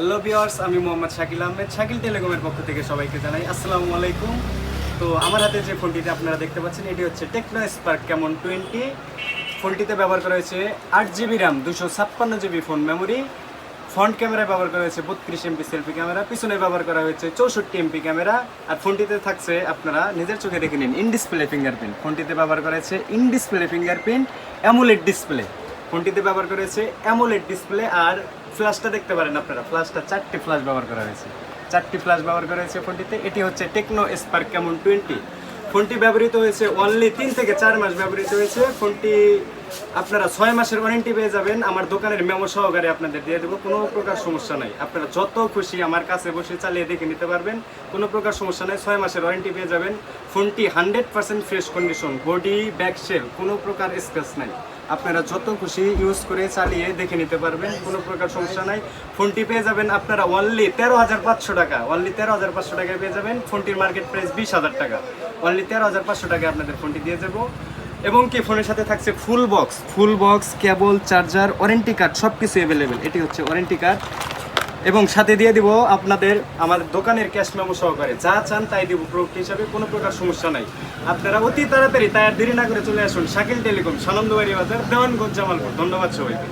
Hello viewers, আমি মোহাম্মদ শাকিল আহমেদ। শাকিল টেলিকমের পক্ষ থেকে সবাইকে জানাই আসসালামু আলাইকুম। তো আমার হাতে যে ফোনটিতে আপনারা দেখতে পাচ্ছেন, এটি হচ্ছে টেকনো স্পার্ক ক্যামন 20। ফোনটিতে ব্যবহার করা হয়েছে 8GB RAM, 256GB phone memory. Front ক্যামেরায় ব্যবহার করা হয়েছে 32MP সেলফি ক্যামেরা, পিছনে ব্যবহার করা হয়েছে 64MP ক্যামেরা। আর ফোনটিতে থাকছে, আপনারা নিজের চোখে দেখে নিন, ইন ডিসপ্লে ফিঙ্গারপ্রিন্ট। ফোনটিতে ব্যবহার করা হয়েছে in display fingerprint, AMOLED display. ফোনটিতে ব্যবহার করেছে অ্যামোলেড ডিসপ্লে। আর ফ্ল্যাশটা দেখতে পারেন আপনারা, ফ্ল্যাশটা 4টি ফ্ল্যাশ ব্যবহার করা হয়েছে, 4টি ফ্ল্যাশ ব্যবহার করা হয়েছে ফোনটিতে। এটি হচ্ছে টেকনো স্পার্ক ক্যামন 20। ফোনটি ব্যবহৃত হয়েছে অনলি 3 থেকে 4 মাস ব্যবহৃত হয়েছে। ফোনটি আপনারা 6 মাসের ওয়ারেন্টি পেয়ে যাবেন। আমার দোকানের মেমো সহকারে আপনাদের দিয়ে দেবো, কোনো প্রকার সমস্যা নাই। আপনারা যত খুশি আমার কাছে বসে চালিয়ে দেখে নিতে পারবেন, কোনো প্রকার সমস্যা নেই। 6 মাসের ওয়ারেন্টি পেয়ে যাবেন। ফোনটি 100% fresh condition, body back shell, কোনো প্রকার স্ক্র্যাচ নাই। আপনারা যত খুশি ইউজ করে চালিয়ে দেখে নিতে পারবেন, কোনো প্রকার সমস্যা নাই। ফোনটি পেয়ে যাবেন আপনারা অনলি 13,500 টাকা, অনলি 13,500 টাকায় পেয়ে যাবেন। ফোনটির মার্কেট প্রাইস 20,000 টাকা, অনলি 13,500 টাকায় আপনাদের ফোনটি দিয়ে যাবো। এবং কি ফোনের সাথে থাকছে ফুল বক্স, কেবল, চার্জার, ওয়ারেন্টি কার্ড, সব কিছু অ্যাভেলেবেল। এটি হচ্ছে ওয়ারেন্টি কার্ড। এবং সাথে দিয়ে দিব আপনাদের আমার দোকানের ক্যাশ মেমো সহকারে, যা চান তাই দিব প্রোডাক্ট হিসাবে, কোনো প্রকার সমস্যা নাই। আপনারা অতি তাড়াতাড়ি, তাই আর দেরি না করে চলে আসুন শাকিল টেলিকম, সানন্দবাড়ি বাজার, দেওয়ানগঞ্জ, জামালপুর। ধন্যবাদ সবাইকে।